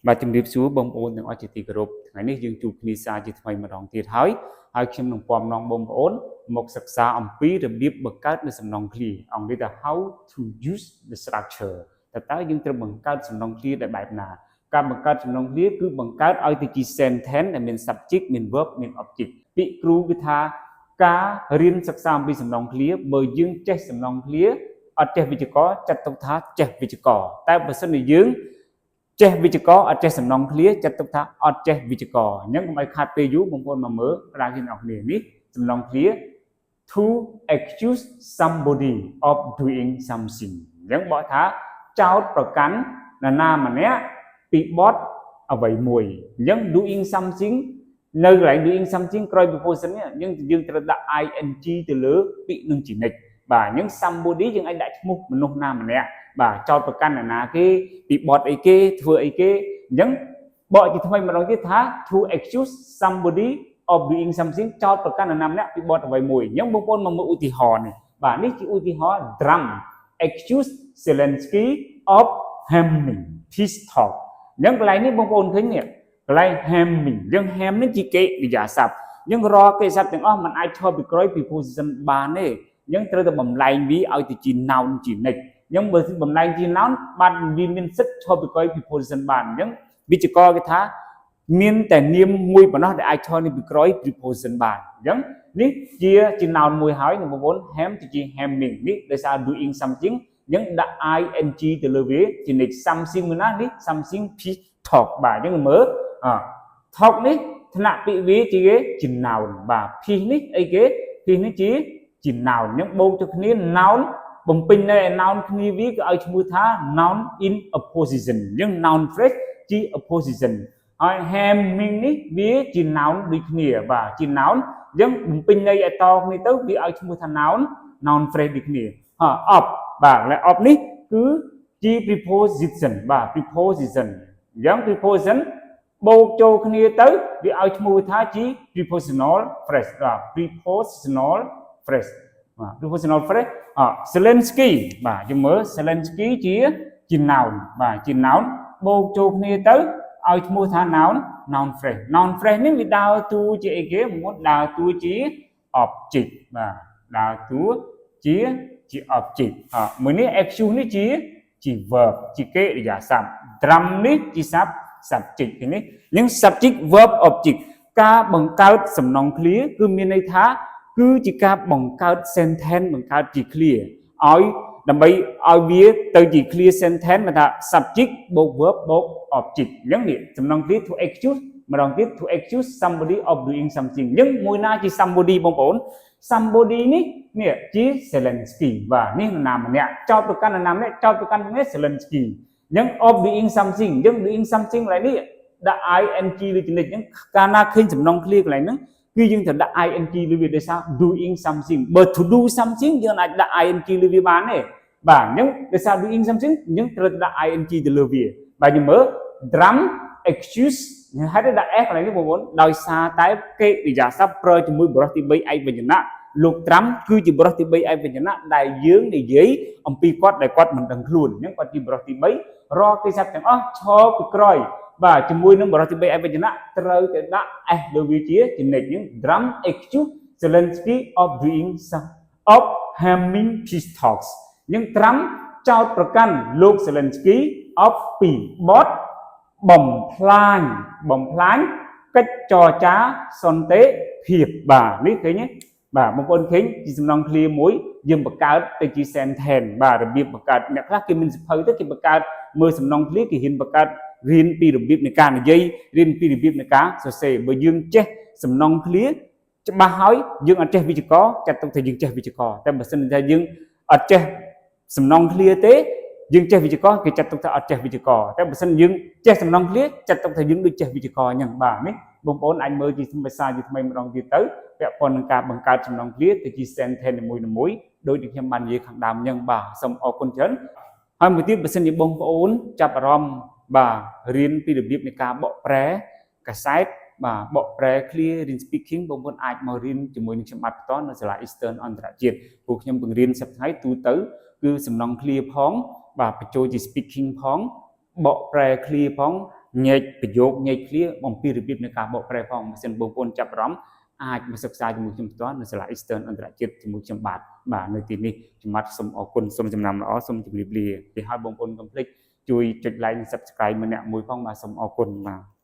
បាទជំរាបសួរបងប្អូនទាំងអស់ជាទីគោរពថ្ងៃនេះយើងជួបគ្នាសារជាថ្មីម្ដងទៀតហើយខ្ញុំនឹងពំនាំបងប្អូនមកសិក្សាអំពីរបៀបបង្កើតនៅសំណុំឃ្លាអង់គ្លេសថា how to use the structure តើយើងត្រូវបង្កើតសំណុំឃ្លាដោយបែបណាការបង្កើតសំណុំឃ្លាគឺបង្កើតឲ្យទៅជា sentence ដែលមាន subject មាន verb មាន object ពាក្យគ្រូគឺថាការរៀនសិក្សាអំពីសំណុំឃ្លាបើយើងចេះសំណុំឃ្លាអត់ចេះវិជ្ជាករចាត់ទុកថាចេះវិជ្ជាករតែបើសិនជាយើងចេះវិជ្ជាករអត់ចេះសំណុំឃ្លាចាត់ទុកថាអត់ចេះវិជ្ជាករអញ្ចឹងកុំឲ្យខាត់ពេលយូរបងប្អូនមកមើលក្តារអ្នកគ្នានេះសំណុំឃ្លា to accuse somebody of doing something អញ្ចឹងបកថាចោទប្រកាន់នរណាម្នាក់ពីបទអ្វីមួយអញ្ចឹង doing something នៅកន្លែង doing something ក្រោយ preposition នេះអញ្ចឹងយើងត្រូវដាក់ ing ទៅលើពាក្យនឹងជានិច្ចបាទអញ្ចឹង somebody យើងអាចដាក់ឈ្មោះមនុស្សណាម្នាក់បាទចោទប្រកាន់នរណាគេពីបទអីគេធ្វើអីគេអញ្ចឹងបកជាថ្មីម្ដងទៀតថា to accuse somebody of doing something ចោទប្រកាន់នរណាម្នាក់ពីបទអ្វីមួយអញ្ចឹងបងប្អូនមកមើលឧទាហរណ៍នេះបាទនេះជាឧទាហរណ៍ Trump accuse Zelensky of harming peace talk អញ្ចឹងកន្លែងនេះបងប្អូនឃើញនេះកន្លែង harming អញ្ចឹង ham នេះជាកិរិយាសព្ទអញ្ចឹងរាល់កិរិយាសព្ទទាំងអស់มันអាចឈរពីក្រោយពី position បានទេអញ្ចឹងត្រូវតែបំលែងវាឲ្យទៅជា noun ជានិច្ចអញ្ចឹងបើបំលែងជា noun បានវាមានសិទ្ធឈរពីក្រោយពី position បានអញ្ចឹងវិជ្ជាករគេថាមានតែនាមមួយប៉ុណ្ណោះដែលអាចឈរនៅពីក្រោយ preposition បានអញ្ចឹងនេះជា noun មួយហើយបងប្អូន ham ទៅជា hamming នេះដោយសារ doing something អញ្ចឹងដាក់ ing ទៅលើវាជានិច្ច something មួយណានេះ something peace talk បាទអញ្ចឹងមើលtalk នេះថ្នាក់ពាក្យវាជា noun បាទ peace នេះអីគេ peace នេះជា noun អញ្ចឹងបូកទៅគ្នា noun បំពេញនៅ noun គ្នាវាគឺឲ្យឈ្មោះថា noun in opposition អញ្ចឹង noun phrase ជា opposition ហើយ hamming នេះវាជា noun ដូចគ្នាបាទជា noun អញ្ចឹងបំពេញន័យឲ្យតគ្នាទៅវាឲ្យឈ្មោះថា noun phrase ដូចគ្នាof បាទហើយ of នេះគឺជា preposition បាទ preposition អញ្ចឹង preposition បូកចូលគ្នាទៅវាឲ្យឈ្មោះថាជា prepositional phrase បាទ prepositional phrase បាទ prepositional phrase Zelensky បាទយើងមើល Zelensky ជា noun បាទជា noun បូកចូលគ្នាទៅឲ្យឈ្មោះថា noun phrase noun phrase នេះវាដើរតួជាអីគេមុនដើរតួជា object បាទដើរតួជា object មួយនេះ accuse នេះជា verb ជាកិរិយាសព្ទ drum នេះជា subject នេះអញ្ចឹង subject verb object ការបង្កើតសំណុំឃ្លាគឺមានន័យថាគឺជាការបង្កើត sentence បង្កើតជា clear ឲ្យដើម្បីឲ្យវាទៅជា clear sentence មកថា subject បូក verb បូក object អញ្ចឹងនេះសំណុំឃ្លា to accuse ម្ដងទៀត to accuse somebody of doing something អញ្ចឹងមួយណាជា somebody បងប្អូន somebody នេះជា Zelensky បាទនេះនរណាម្នាក់ចោទប្រកាន់នរណាម្នាក់ចោទប្រកាន់នេះ Zelensky អញ្ចឹង of doing something អញ្ចឹង doing something កន្លែងនេះដាក់ ing លើចំណិចអញ្ចឹងកាលណាឃើញសំណុំឃ្លាកន្លែងហ្នឹងគឺយើងត្រូវដាក់ ing លើវាដោយសារ doing something បើ to do something យើងអាចដាក់ ing លើវាបានទេបាទអញ្ចឹងដោយសារ doing something យើងត្រូវដាក់ ing ទៅលើវាបាទយើងមើល drum accuse ហើយដាក់ s កន្លែងនេះបងប្អូនដោយសារតែកិរិយាសព្ទប្រើជាមួយបរិសទី3ឯកវចនៈលោក Trump គឺជាបរិសទី3ឯកវចនៈដែលយើងនិយាយអំពីគាត់ដែលគាត់មិនដឹងខ្លួនអញ្ចឹងគាត់ជាបរិសទី3រាល់កិច្ចសព្ទទាំងអស់ឈរពីក្រោយបាទជាមួយនឹងបរិសទី3ឯកវចនៈត្រូវតែដាក់ s លើវាជានិច្ចអញ្ចឹង drum accuse Zelensky of doing some of harming peace talks អញ្ចឹង Trump ចោទប្រកាន់លោក Zelensky of ពីបទបំផ្លាញកិច្ចចរចាសន្តិភាពបាទនេះឃើញទេបាទបងប្អូនឃើញជាសំណុំឃ្លាមួយយើងបង្កើតទៅជា sentence បាទរបៀបបង្កើតអ្នកខ្លះគេមានសភៅទៅគេបង្កើតមើលសំណុំឃ្លាគេហ៊ានបង្កើតរៀនពីរបៀបនៃការនិយាយរៀនពីរបៀបនៃការសរសេរបើយើងចេះសំណុំឃ្លាច្បាស់ហើយយើងអត់ចេះវិជ្ជាករចាត់ទុកថាយើងចេះវិជ្ជាករតែបើសិនថាយើងអត់ចេះសំណុំឃ្លាទេយើងចេះវិជ្ជាករគេចាត់ទុកថាអត់ចេះវិជ្ជាករតែបើសិនយើងចេះសំណុំឃ្លាចាត់ទុកថាយើងដូចចេះវិជ្ជាករអញ្ចឹងបាទនេះបងប្អូនអាចមើលជាភាសាជាថ្មីម្ដងទៀតទៅពាក់ព័ន្ធនឹងការបង្កើតសំណុំឃ្លាទៅជា sentence នីមួយៗដោយដែលខ្ញុំបាននិយាយខាងដើមអញ្ចឹងបាទសូមអរគុណច្រើនហើយមួយទៀតបើសិនជាបងប្អូនចាប់អារម្មណ៍បាទរៀនពីរបៀបនៃការបកប្រែកាសែតបាទបកប្រែ clear រៀន speaking បងប្អូនអាចមករៀនជាមួយនឹងខ្ញុំបាទផ្ទាល់នៅសាលា Eastern អន្តរជាតិព្រោះខ្ញុំបង្រៀនសប្តាហ៍ទូទៅគឺសំណុំ clear ផងបាទបញ្ចូលជា speaking ផងបកប្រែ clear ផង ញែកប្រយោគញែកឃ្លាអំពីរបៀបនៃការបកប្រែផងបើសិនបងប្អូនចាប់អារម្មណ៍អាចមកសិក្សាជាមួយខ្ញុំផ្ទាល់នៅសាលា Eastern អន្តរជាតិជាមួយខ្ញុំបាទនៅទីនេះខ្ញុំបាទសូមអរគុណសូមចំណាំល្អសូមជម្រាបលាហើយបងប្អូនកុំភ្លេចជួយចុច like និង subscribe ម្នាក់មួយផងបាទសូមអរគុណបាទ